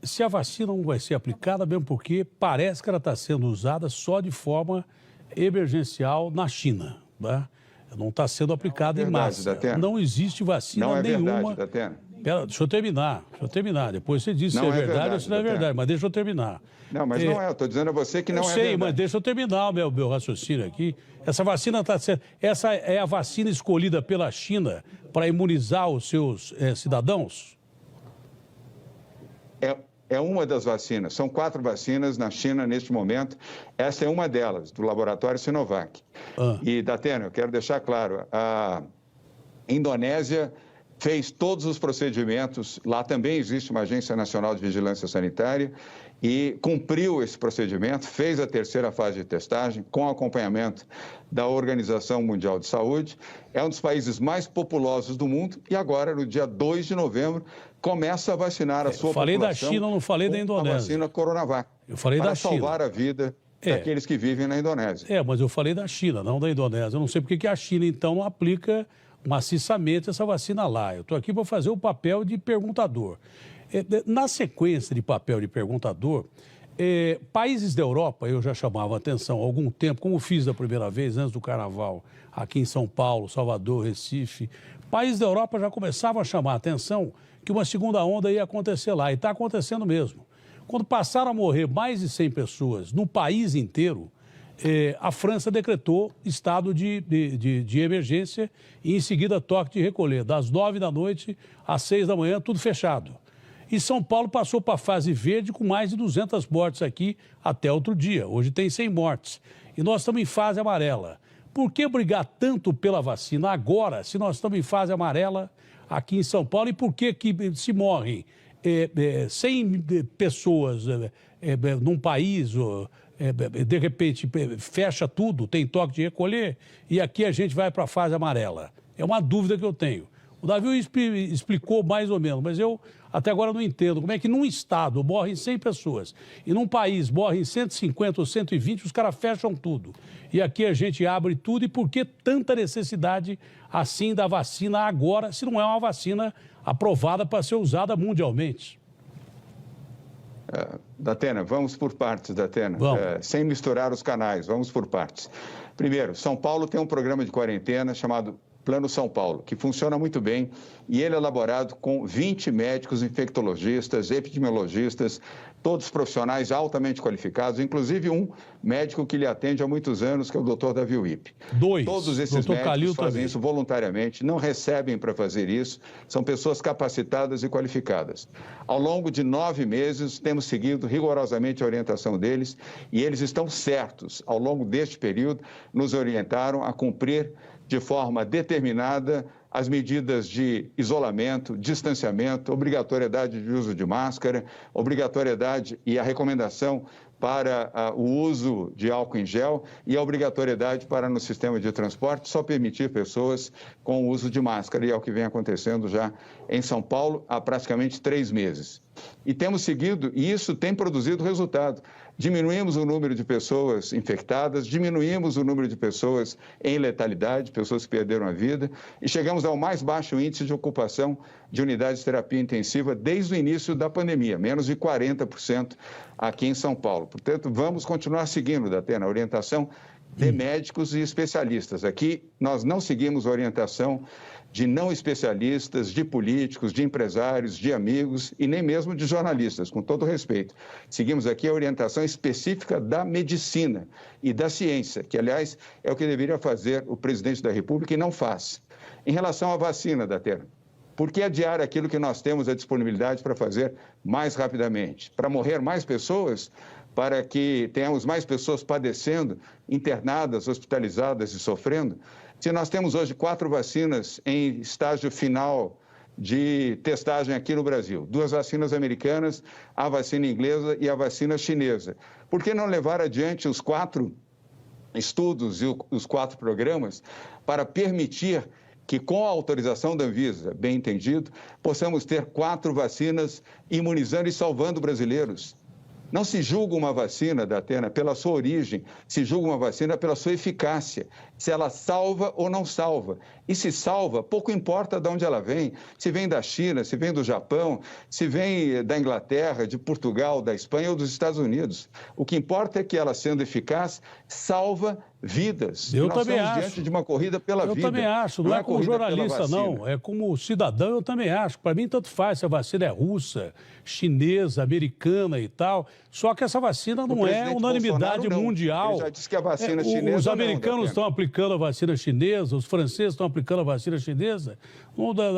Se a vacina não vai ser aplicada, mesmo porque parece que ela está sendo usada só de forma emergencial na China, né? Não está sendo aplicada em massa. Datena. Não existe vacina nenhuma. Não é nenhuma. verdade, Datena. Pera, deixa eu terminar. Depois você diz se é verdade ou se não é verdade, mas deixa eu terminar. Não, mas não é. Eu estou dizendo a você que não é verdade. Eu sei, mas deixa eu terminar o meu raciocínio aqui. Essa vacina está sendo... Essa é a vacina escolhida pela China para imunizar os seus cidadãos? É uma das vacinas. São 4 vacinas na China neste momento. Essa é uma delas, do laboratório Sinovac. E, Datena, eu quero deixar claro, a Indonésia fez todos os procedimentos, lá também existe uma Agência Nacional de Vigilância Sanitária, e cumpriu esse procedimento, fez a 3ª fase de testagem, com acompanhamento da Organização Mundial de Saúde. É um dos países mais populosos do mundo e agora, no dia 2 de novembro, começa a vacinar a sua população. Falei da China, não falei da Indonésia. A vacina Coronavac. Eu falei da China. Para salvar a vida daqueles que vivem na Indonésia. Mas eu falei da China, não da Indonésia. Eu não sei por que a China, então, não aplica maciçamente essa vacina lá. Eu estou aqui para fazer o papel de perguntador. Na sequência de papel de perguntador, países da Europa, eu já chamava a atenção há algum tempo, como fiz da primeira vez, antes do Carnaval, aqui em São Paulo, Salvador, Recife, países da Europa já começavam a chamar a atenção que uma segunda onda ia acontecer lá, e está acontecendo mesmo. Quando passaram a morrer mais de 100 pessoas no país inteiro, a França decretou estado de emergência e, em seguida, toque de recolher, das 9 da noite às 6 da manhã, tudo fechado. E São Paulo passou para a fase verde com mais de 200 mortes aqui até outro dia. Hoje tem 100 mortes. E nós estamos em fase amarela. Por que brigar tanto pela vacina agora, se nós estamos em fase amarela aqui em São Paulo? E por que se morrem 100 pessoas num país... de repente fecha tudo, tem toque de recolher e aqui a gente vai para a fase amarela? É uma dúvida que eu tenho. O Davi explicou mais ou menos, mas eu até agora não entendo como é que num estado morrem 100 pessoas e num país morrem 150 ou 120, os caras fecham tudo. E aqui a gente abre tudo, e por que tanta necessidade assim da vacina agora, se não é uma vacina aprovada para ser usada mundialmente? Datena, vamos por partes, Datena. Sem misturar os canais, vamos por partes. Primeiro, São Paulo tem um programa de quarentena chamado Plano São Paulo, que funciona muito bem, e ele é elaborado com 20 médicos infectologistas, epidemiologistas, todos profissionais altamente qualificados, inclusive um médico que lhe atende há muitos anos, que é o Dr. Davi Wipp. Todos esses médicos fazem isso voluntariamente, não recebem para fazer isso, são pessoas capacitadas e qualificadas. Ao longo de 9 meses, temos seguido rigorosamente a orientação deles, e eles estão certos, ao longo deste período, nos orientaram a cumprir de forma determinada as medidas de isolamento, distanciamento, obrigatoriedade de uso de máscara, obrigatoriedade e a recomendação para o uso de álcool em gel e a obrigatoriedade para, no sistema de transporte, só permitir pessoas com o uso de máscara, e é o que vem acontecendo já em São Paulo há praticamente 3 meses. E temos seguido, e isso tem produzido resultado. Diminuímos o número de pessoas infectadas, diminuímos o número de pessoas em letalidade, pessoas que perderam a vida, e chegamos ao mais baixo índice de ocupação de unidades de terapia intensiva desde o início da pandemia, menos de 40% aqui em São Paulo. Portanto, vamos continuar seguindo, Datena, a orientação de médicos e especialistas. Aqui nós não seguimos a orientação de não especialistas, de políticos, de empresários, de amigos e nem mesmo de jornalistas, com todo respeito. Seguimos aqui a orientação específica da medicina e da ciência, que, aliás, é o que deveria fazer o presidente da República e não faz. Em relação à vacina, Datena, por que adiar aquilo que nós temos a disponibilidade para fazer mais rapidamente? Para morrer mais pessoas? Para que tenhamos mais pessoas padecendo, internadas, hospitalizadas e sofrendo? Se nós temos hoje 4 vacinas em estágio final de testagem aqui no Brasil, 2 vacinas americanas, a vacina inglesa e a vacina chinesa, por que não levar adiante os 4 estudos e os 4 programas para permitir que, com a autorização da Anvisa, bem entendido, possamos ter 4 vacinas imunizando e salvando brasileiros? Não se julga uma vacina, Datena, pela sua origem, se julga uma vacina pela sua eficácia. se ela salva ou não salva. E se salva, pouco importa de onde ela vem. Se vem da China, se vem do Japão, se vem da Inglaterra, de Portugal, da Espanha ou dos Estados Unidos. O que importa é que ela, sendo eficaz, salva vidas. Eu Nós também estamos acho. diante de uma corrida pela vida. Eu também acho. Não é como jornalista, não. É como cidadão, eu também acho. Para mim, tanto faz se a vacina é russa, chinesa, americana e tal. Só que essa vacina não é unanimidade mundial. Ele já disse que a vacina chinesa os americanos estão aplicando a vacina chinesa, os franceses estão aplicando a vacina chinesa.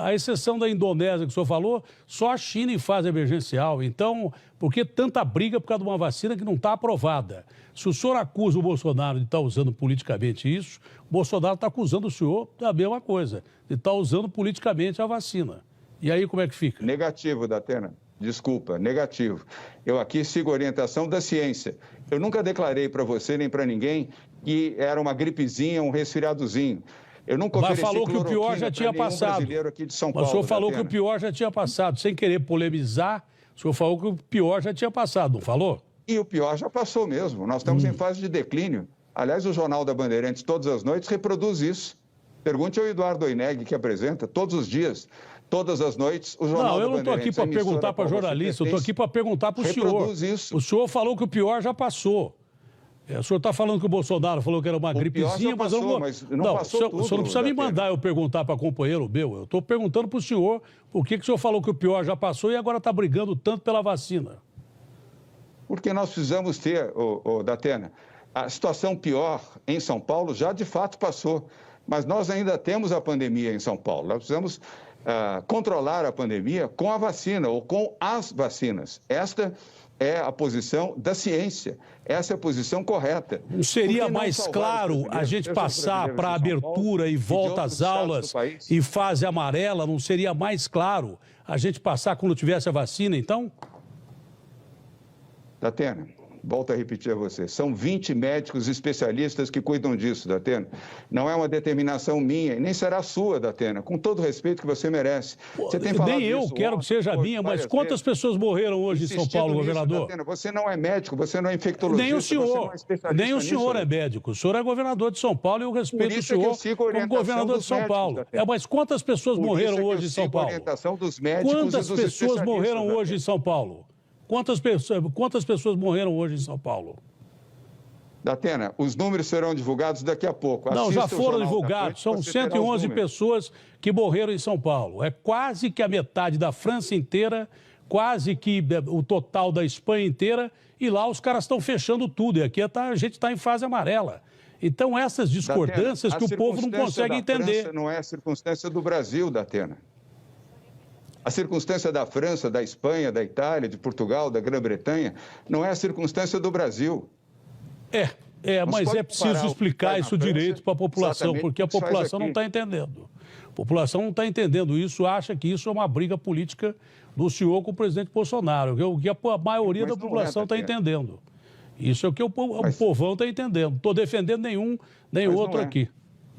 A exceção da Indonésia que o senhor falou, só a China em fase emergencial. Então, por que tanta briga por causa de uma vacina que não está aprovada? Se o senhor acusa o Bolsonaro de estar usando politicamente isso, o Bolsonaro está acusando o senhor da mesma coisa, de estar usando politicamente a vacina. E aí como é que fica? Negativo, Datena. Desculpa, negativo. Eu aqui sigo a orientação da ciência. Eu nunca declarei para você nem para ninguém que era uma gripezinha, um resfriadozinho. Eu nunca ofereci Mas falou que o pior já tinha passado. Aqui de São Mas Paulo, o senhor falou Datena. que o pior já tinha passado. Sem querer polemizar, o senhor falou que o pior já tinha passado, não falou? E o pior já passou mesmo. Nós estamos em fase de declínio. Aliás, o Jornal da Bandeirantes, todas as noites, reproduz isso. Pergunte ao Eduardo Oineg, que apresenta todos os dias, todas as noites, o Jornal da Bandeirantes. Não, eu não estou aqui para perguntar para jornalista, eu estou aqui para perguntar para o senhor. Isso. O senhor falou que o pior já passou. O senhor está falando que o Bolsonaro falou que era uma gripezinha, mas eu não vou... não passou tudo, o senhor não precisa me mandar eu perguntar para companheiro meu. Eu estou perguntando para o senhor por que o senhor falou que o pior já passou e agora está brigando tanto pela vacina. Porque nós precisamos ter, Datena, a situação pior em São Paulo já de fato passou, mas nós ainda temos a pandemia em São Paulo. Nós precisamos controlar a pandemia com a vacina ou com as vacinas. Esta é a posição da ciência. Essa é a posição correta. Não seria mais claro a gente passar para a abertura e volta às aulas e fase amarela? Não seria mais claro a gente passar quando tivesse a vacina, então? Datena, volto a repetir a você, são 20 médicos especialistas que cuidam disso, Datena. Não é uma determinação minha, e nem será sua, Datena, com todo o respeito que você merece. Você tem falado nem eu quero que seja minha, mas quantas pessoas morreram hoje em São Paulo, governador? Datena, você não é médico, você não é infectologista, nem o senhor, nem o senhor é médico. O senhor é governador de São Paulo e eu respeito o senhor como governador de São Paulo. Mas quantas pessoas morreram hoje em São Paulo? Quantas pessoas morreram hoje em São Paulo? Quantas pessoas morreram hoje em São Paulo? Datena, os números serão divulgados daqui a pouco. Não, já foram divulgados. São 111 pessoas que morreram em São Paulo. É quase que a metade da França inteira, quase que o total da Espanha inteira. E lá os caras estão fechando tudo. E aqui a gente está em fase amarela. Então, essas discordâncias Datena, que o povo não consegue entender. França não é a circunstância do Brasil, Datena. A circunstância da França, da Espanha, da Itália, de Portugal, da Grã-Bretanha, não é a circunstância do Brasil. Mas é preciso explicar isso direito para a população, porque a população não está entendendo. A população não está entendendo isso, acha que isso é uma briga política do senhor com o presidente Bolsonaro, o que a maioria da população está entendendo. Isso é o que o povão está entendendo. Não estou defendendo nem outro aqui.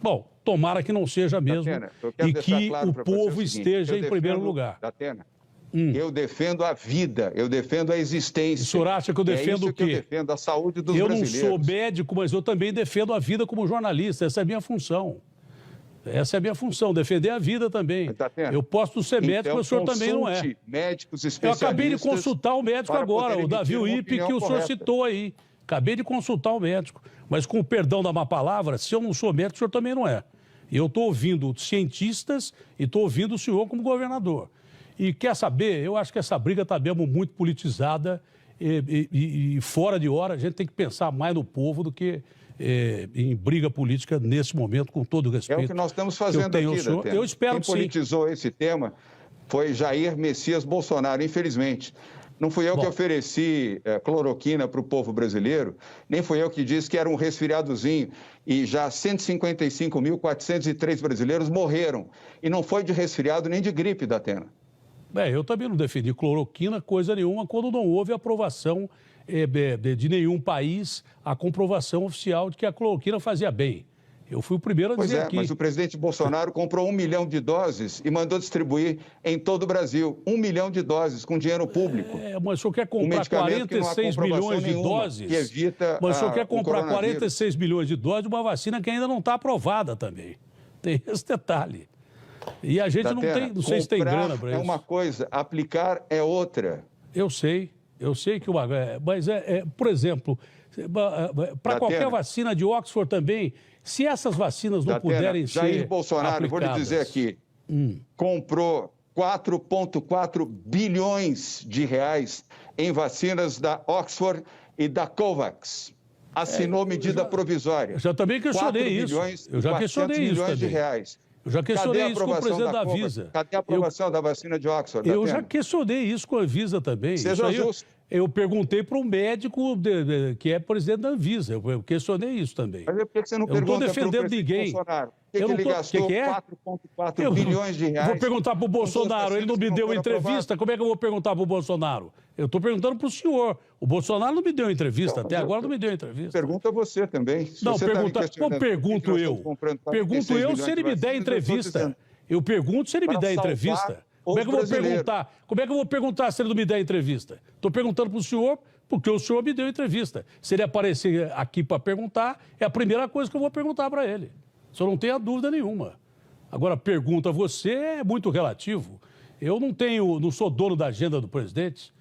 Bom, tomara que não seja mesmo Datena, e que o povo esteja em primeiro lugar. Datena, eu defendo a vida, eu defendo a existência. O senhor acha que eu defendo o quê? Eu defendo a saúde dos brasileiros. Eu não sou médico, mas eu também defendo a vida como jornalista. Essa é a minha função. Essa é a minha função, defender a vida também. Datena, eu posso ser médico, mas o senhor também não é. Médicos eu especialistas. acabei de consultar o médico agora, o Davi Uip, que o senhor citou aí. Acabei de consultar o médico. Mas com o perdão da má palavra, se eu não sou médico, o senhor também não é. E eu estou ouvindo cientistas e estou ouvindo o senhor como governador. E quer saber, eu acho que essa briga está mesmo muito politizada e fora de hora. A gente tem que pensar mais no povo do que em briga política nesse momento, com todo o respeito. É o que nós estamos fazendo aqui, Datena. Eu espero que sim. Quem politizou esse tema foi Jair Messias Bolsonaro, infelizmente. Não fui eu que ofereci cloroquina para o povo brasileiro, nem fui eu que disse que era um resfriadozinho e já 155.403 brasileiros morreram. E não foi de resfriado nem de gripe, Datena. Eu também não defendi cloroquina, coisa nenhuma, quando não houve aprovação de nenhum país, a comprovação oficial de que a cloroquina fazia bem. Eu fui o primeiro a dizer aqui. Mas o presidente Bolsonaro comprou 1 milhão de doses e mandou distribuir em todo o Brasil. 1 milhão de doses com dinheiro público. Mas o senhor quer comprar 46 milhões de doses? Que evita mas o senhor quer comprar 46 milhões de doses de uma vacina que ainda não está aprovada também. Tem esse detalhe. E a gente não tem, não sei se tem grana para isso. É uma coisa, aplicar é outra. Eu sei que uma... Mas, por exemplo, para qualquer vacina de Oxford também, se essas vacinas não puderem ser Jair Bolsonaro, aplicadas... vou lhe dizer aqui, comprou 4,4 bilhões de reais em vacinas da Oxford e da Covax. Assinou medida provisória. Eu já também questionei isso. Eu já questionei isso também. De reais. Eu já questionei isso com o presidente da Anvisa. Cadê a aprovação da vacina de Oxford? Eu já questionei isso com a Anvisa também. Seja justo. Eu perguntei para um médico que é presidente da Anvisa. Eu questionei isso também. Mas por que você não pergunta para o presidente ninguém. Bolsonaro? Por que ele gastou 4,4 bilhões de reais? Vou perguntar para o Bolsonaro. Ele não me deu entrevista. Como é que eu vou perguntar para o Bolsonaro? Eu estou perguntando para o senhor. O Bolsonaro não me deu entrevista. Até agora não me deu entrevista. Pergunta você também. Não, pergunto eu. Pergunto eu se ele me der entrevista. Eu pergunto se ele me der entrevista. Como é que eu vou perguntar? Como é que eu vou perguntar se ele não me der entrevista? Estou perguntando para o senhor, porque o senhor me deu entrevista. Se ele aparecer aqui para perguntar, é a primeira coisa que eu vou perguntar para ele. O senhor não tenha dúvida nenhuma. Agora, pergunta a você é muito relativo. Eu não sou dono da agenda do presidente.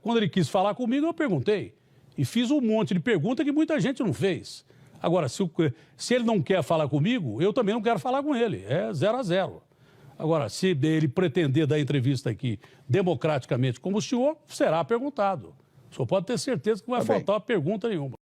Quando ele quis falar comigo, eu perguntei. E fiz um monte de perguntas que muita gente não fez. Agora, se ele não quer falar comigo, eu também não quero falar com ele. É 0 a 0. Agora, se ele pretender dar entrevista aqui democraticamente como o senhor, será perguntado. O senhor pode ter certeza que não vai faltar uma pergunta nenhuma.